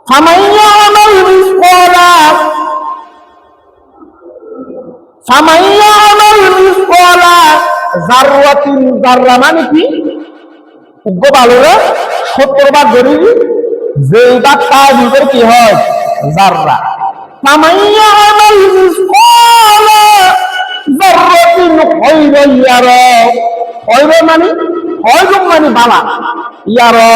ফামান ইয়ামাল মিসকালা যাররাতিন, যাররা মানে কি? উগ্র ভালোরে 70 ভাগ ধরি, যেই ভাগ তার ভিতরে কি হয়? যাররা। ফামান ইয়ামাল মিসকালা যাররাতিন খায়রান ইয়ারা, খায়রান মানে খায়রুন মানে বালা, ইয়ারা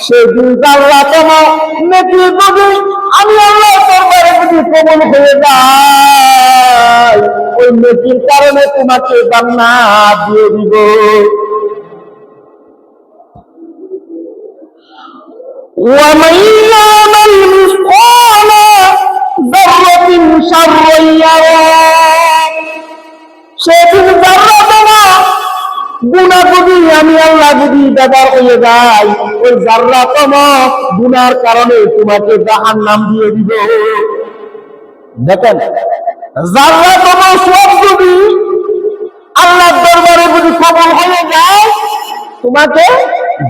সে যাররা তোমার নেকি যদি আমি আল্লাহ দরবারে যদি কবুল হয়ে যায়, ওই নেকির কারণে তোমাকে জান্নাত দিয়ে দিব। ومن يعمل مثقال ذرة شرا يره, সেদিন যাররাতম গুনাহ যদি আমি আল্লাহ যদি ব্যবহার হয়ে যাই, ওই যাররাতম গুনার কারণে তোমাকে জাহান্নাম দিয়ে দিব। দেখেন, যাররাতম সব যদি আল্লাহর দরবারে যদি কবুল হয়ে যায়, তোমাকে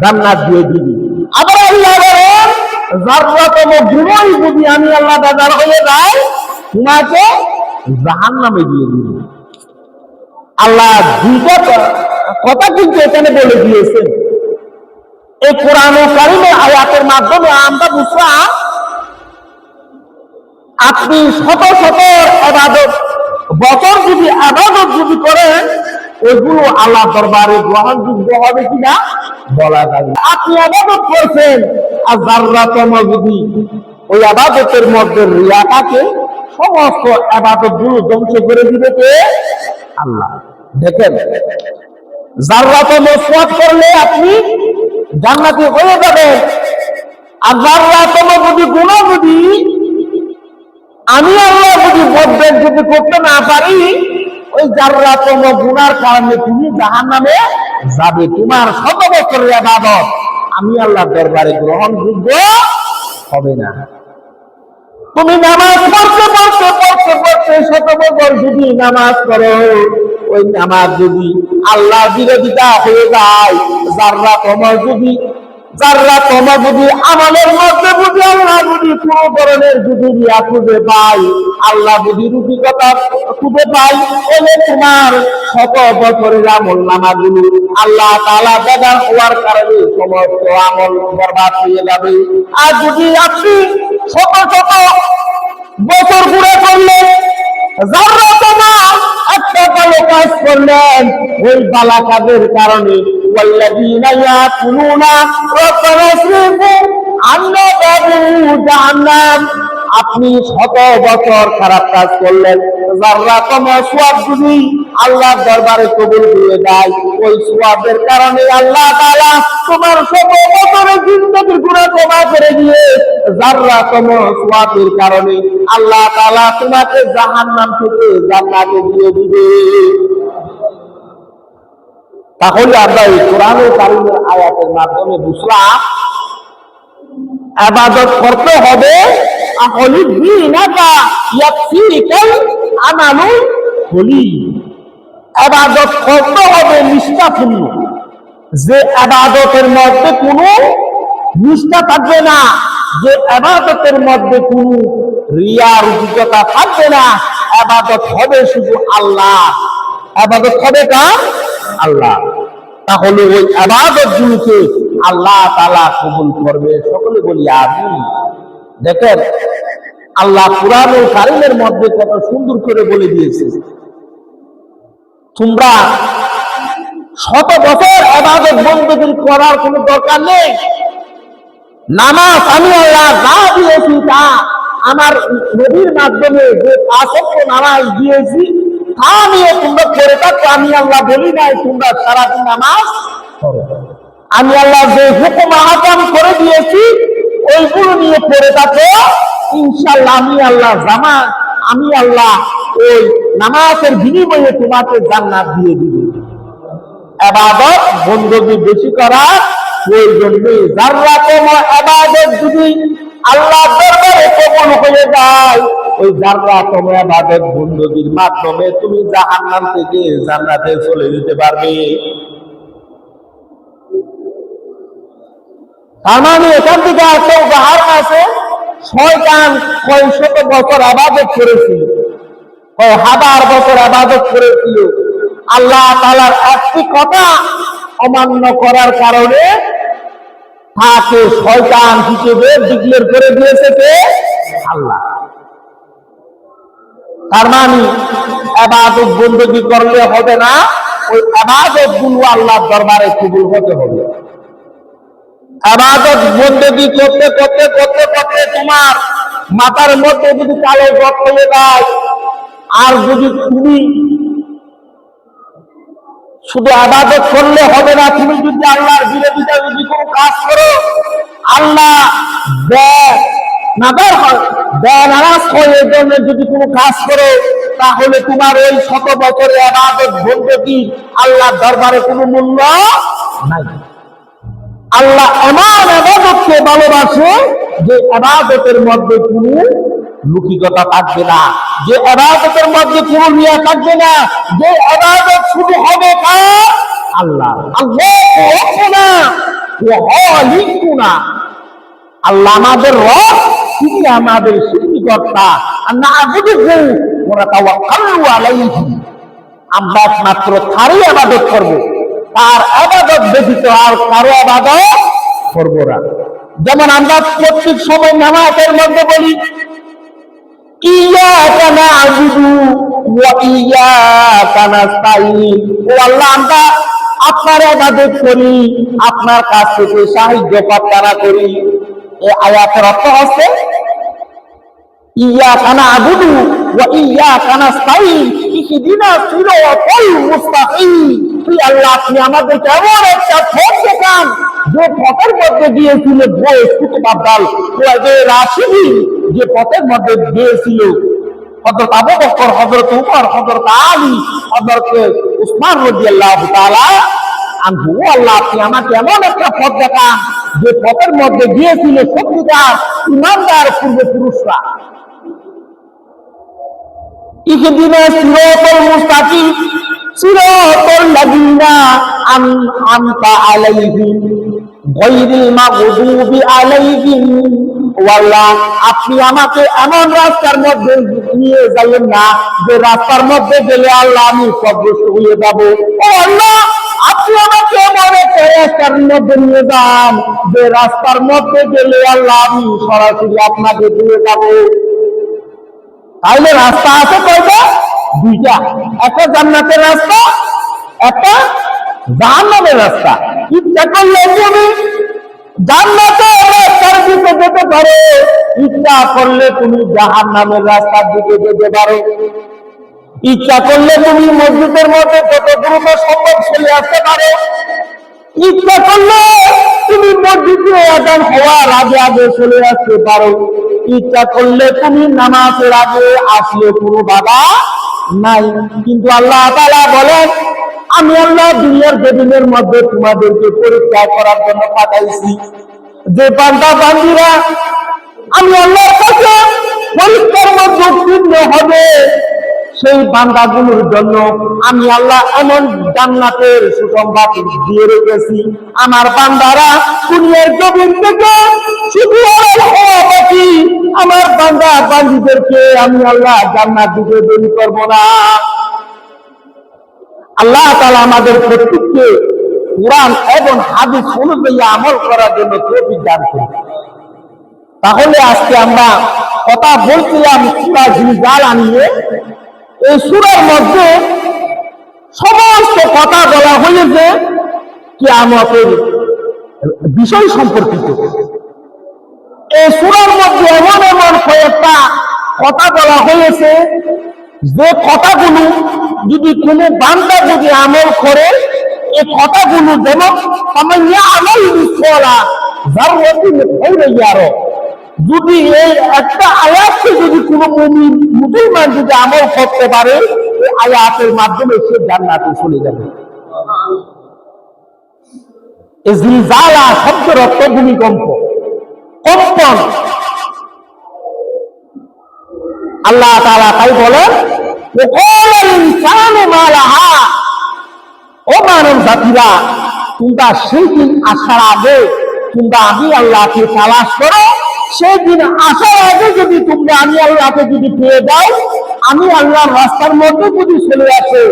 জান্নাত দিয়ে দিবি। আবার আল্লাহ বলেন, যাররাতম গুনাহ যদি আমি আল্লাহ ব্যবহার হয়ে যাই, তোমাকে জাহান্নামে দিয়ে দিবি। আল্লাহ দুইটা কথা কিন্তু এখানে বলে দিয়েছেন। এই কোরআন কারীমের আয়াতের মাধ্যমে আমরা বুঝলাম, আপনি শত শত ইবাদত বছর যদি ইবাদত যদি করেন, ওইগুলো আল্লাহ দরবারে গ্রহণযোগ্য হবে কিনা বলা যায় না। আপনি ইবাদত করছেন, আর যাররাতম যদি ওই ইবাদতের মধ্যে রিয়া থাকে, সমস্ত ইবাদত গুলো ধ্বংস করে দিবে কে? আল্লাহ। দেখেন, যাররাতম সওয়াব করলে আপনি জান্নাতি হয়ে যাবেন, আর যাররাতম যদি গুনাহ যদি আমি আল্লাহ যদি বদবেন যদি করতে না পারি, ওই যাররাতম গুনার কারণে তুমি জাহান্নামে যাবে। তোমার শত বছরের ইবাদত আমি আল্লাহর দরবারে গ্রহণযোগ্য হবে না। তুমি নামাজ পড়তে পড়তে পড়তে পড়তে শত বছর যদি নামাজ পড়ো, ওই নামাজ যদি আল্লাহ বিরোধিতা হয়ে যায়, যাররাতম যদি আমাদের মধ্যে বুঝে আল্লাহ যদি কোনো ধরনের যদি রিয়া খুঁজে পাই, আল্লাহ যদি রুটিকতা খুঁজে পাই, এলে তোমার শত বছরের আমল নামাগুলো আল্লাহ তাআলা ব্যবহার হওয়ার কারণে সমস্ত আমল বরবাদ হয়ে যাবে। আর যদি আপনি শত শত বছর ঘুরে করলেন, যাররাতম একটা ভালো কাজ করলেন, ওই ভালো কাজের কারণে والذين يأكلون ربنا اصرف عنا عذاب جهنم, আপনি শত বছর খারাপ কাজ করলেন, যাররাতম সওয়াব যদি আল্লাহর দরবারে কবুল হয়ে যায়, ওই সওয়াবের কারণে আল্লাহ তাআলা তোমার শত বছরের জিন্দেগির গুনাহ ক্ষমা করে দিয়ে যাররাতম সওয়াবের কারণে আল্লাহ তাআলা তোমাকে জাহান্নাম থেকে জান্নাতে দিয়ে দিবে। তাহলে আমরা এই কোরআন কারীমের আয়াতের মাধ্যমে বুঝলাম, ইবাদত করতে হবে ইবাদত করতে হবে নিষ্ঠাপূর্ণ, যে ইবাদতের মধ্যে কোনো নিষ্ঠা থাকবে না, যে ইবাদতের মধ্যে কোনো রিয়া রুচিকতা থাকবে না। ইবাদত হবে শুধু আল্লাহ, ইবাদত হবে কার? আল্লাহ। তাহলে ওই ইবাদত গুলোকে আল্লাহ তাআলা কবুল করবে। সকলে বলি আমিন। দেখেন, আল্লাহ কোরআনুল কারীমের মধ্যে কত সুন্দর করে বলে দিয়েছে, তোমরা শত বছর ইবাদত বندگی করার কোনো দরকার নেই। নামাজ আমি আল্লাহ যা দিয়েছি তা আমার নবীর মাধ্যমে যে 5 ওয়াক্ত নামাজ দিয়েছি তা নিয়ে তোমরা পড়ে থাকো। আমি আল্লাহ বলি নাই তোমরা সারাদিন নামাজ পড়ো। আমি আল্লাহ যে হুকুম আহকাম করে দিয়েছি ওইগুলো নিয়ে পড়ে থাকো, ইনশাআল্লাহ আমি আল্লাহ ওই নামাজের বিনিময়ে তোমাকে জান্নাত দিয়ে দিব। ইবাদত বندگی বেশি করা প্রয়োজন নেই। যাররাতম ইবাদত যদি আল্লাহর দরবারে কবুল হয়ে যায়, ওই যাররাতম ইবাদত বندگির মাধ্যমে তুমি জাহান্নাম থেকে জান্নাতে চলে যেতে পারবে। তার মানে এখান থেকে একটা উদাহরণ আছে, শয়তান কয় শত বছর ইবাদত করেছিল, কয় হাজার বছর ইবাদত করেছিল, আল্লাহ তাআলার একটি কথা অমান্য করার কারণে তাকে শয়তান হিসেবে ডিক্লেয়ার করে দিয়েছে কে? আল্লাহ। তার মানে ইবাদত বندگی করলে হবে না, ওই ইবাদত গুলো আল্লাহর দরবারে কবুল হতে হবে। ইবাদত বندگی করতে করতে করতে করতে তোমার মাথার মধ্যে যদি কালো জট হয়ে যায়, আর যদি তুমি শুধু ইবাদত করলে হবে না, তুমি যদি আল্লাহর বিরোধিতা যদি কোনো কাজ করো, আল্লাহ নারাজ হয় এই জন্য যদি কোনো কাজ করো, তাহলে তোমার ওই শত বছরের ইবাদত বندگی আল্লাহর দরবারে কোনো মূল্য নাই। আল্লাহ এমন ইবাদতকে ভালোবাসে যে ইবাদতের মধ্যে কোনো লৌকিকতা থাকবে না, যে ইবাদতের মধ্যে কোনো রিয়া থাকবে না, যে ইবাদত শুধু হবে কার? আল্লাহ। আল্লাহু রাব্বুনা ওয়া খালিকুনা, আল্লাহ আমাদের রব, তিনি আমাদের সৃষ্টিকর্তা। আন্না আবুদুহু ওয়া নাতাওয়াক্কালু আলাইহি, আমরা একমাত্র তারই ইবাদত করব, তার ইবাদত ব্যতীত আর কারো ইবাদত করব না। যেমন আমরা প্রত্যেক সময় নামাজের মধ্যে বলি ইয়াকা না'বুদু ওয়া ইয়াকা নাস্তাঈন, ও আল্লাহ আমরা আপনার ইবাদত করি, আপনার কাছ থেকে সাহায্য প্রার্থনা করি। এই আয়াতের অর্থ হচ্ছে ইয়াকা না'বুদু ওয়া ইয়াকা নাস্তাঈন ইহদিনাস সিরাতাল মুস্তাকিম, তুই আল্লাহ আপনি আমাদেরকে এমন একটা পথ দেখান যে পথের মধ্যে গিয়েছিল কুতুবাদ্দাল রাশিদিন, যে পথের মধ্যে গিয়েছিল হযরত আবু বকর, হযরত উমর, হযরত আলী, হযরত উসমান রাদিয়াল্লাহু তাআলা আনহু। আল্লাহ আপনি আমাকে এমন একটা পথ দেখান যে পথের মধ্যে গিয়েছিল সত্যিকার ইমানদার পূর্বপুরুষরা। ইহদিনাস সিরাতাল মুস্তাকিম সিরাতাল লাযিনা আন'আমতা আলাইহিম গায়রিল মাগদুবি আলাইহিম, ও আল্লাহ আপনি আমাকে এমন রাস্তার মধ্যে নিয়ে যাবেন না যে রাস্তার মধ্যে গেলে আল্লাহ আমি পথভ্রষ্ট হয়ে যাব। ও আল্লাহ আপনি আমাকে এমন একটা রাস্তার মধ্যে নিয়ে যান যে রাস্তার মধ্যে গেলে আল্লাহ আমি সরাসরি আপনাকে দিয়ে যাব। তাহলে রাস্তা আছে কয়টা? দুইটা, একটা জান্নাতের রাস্তা, একটা জাহান্নামের রাস্তা। ইচ্ছা করলে তুমি জান্নাতের রাস্তার দিকে যেতে পারো, ইচ্ছা করলে তুমি জাহান্নামের রাস্তার দিকে যেতে পারো। ইচ্ছা করলে তুমি মসজিদের মধ্যে যত দ্রুত সম্ভব চলে আসতে পারো, ইচ্ছা করলে তুমি মসজিদে আযান হওয়ার আগে আগে চলে আসতে পারো, ইচ্ছা করলে তুমি নামাজের আগে আসলে কোনো বাধা নাই। কিন্তু আল্লাহ তাআলা বলেন আমি আল্লাহ দুনিয়ার জমিনের মধ্যে তোমাদেরকে পরীক্ষা করার জন্য পাঠাইছি। যে বান্দা বান্দীরা আমি আল্লাহর কাছে পরীক্ষার মধ্যে উত্তীর্ণ হবে, সেই বান্দাগুলোর জন্য আমি আল্লাহ এমন জান্নাতের সুসংবাদ দিয়ে রেখেছি। আমার বান্দারা দুনিয়ার জমিন থেকে শুধু হওয়াবাকি আমার বান্দা বান্দীদেরকে আমি আল্লাহ জান্নাত দিতে দেরি করব না। আল্লাহ তাআলা আমাদের প্রত্যেককে কুরআন এবং হাদিস অনুযায়ী আমল করার জন্য তৌফিক দান করুন। তাহলে আজকে আমরা কথা বলছিলাম সূরা জিলজালা নিয়ে। এই সূরার মধ্যে সমস্ত কথা বলা হয়েছে কিয়ামতের বিষয় সম্পর্কিত। এই সূরার মধ্যে এমন এমন কয়েকটা কথা বলা হয়েছে যে কথাগুলো যদি কোনো বান্দা যদি আমল করে, এই কথাগুলো যেমন সামান্য আমল করা যাররাতিন খায়রান ইয়ারা, যদি এই একটা আয়াতকে যদি কোনো মুমিন মুসলমান যদি আমল করতে পারে, এই আয়াতের মাধ্যমে সে জান্নাতে চলে যাবে। এই জিলজালা শব্দের অর্থ ভূমিকম্প, কম্পন। আল্লাহ তাআলা তাই বলেন ওয়াকালাল ইনসানু মা লাহা, ও মানব জাতিরা তোমরা সেই দিন আসার আগে তোমরা আমি আল্লাহকে তালাশ করো, সেই দিন আসার আগে যদি তোমরা আমি আল্লাহকে যদি পেয়ে যাও, আমি আল্লাহর রাস্তার মধ্যে যদি চলে আসে,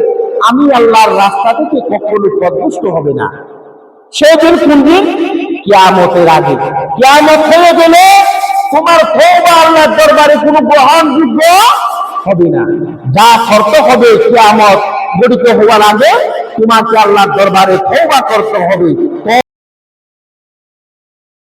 আমি আল্লাহর রাস্তা থেকে কখনো পদভ্রষ্ট হবে না। সেই দিন কোন দিন? কিয়ামতের আগে। কিয়ামত হয়ে গেলে তোমার তওবা আল্লাহর দরবারে কোনো গ্রহণযোগ্য হবে না। যা করতে হবে কিয়ামত গঠিত হওয়ার আগে তোমাকে আল্লাহর দরবারে তওবা করতে হবে।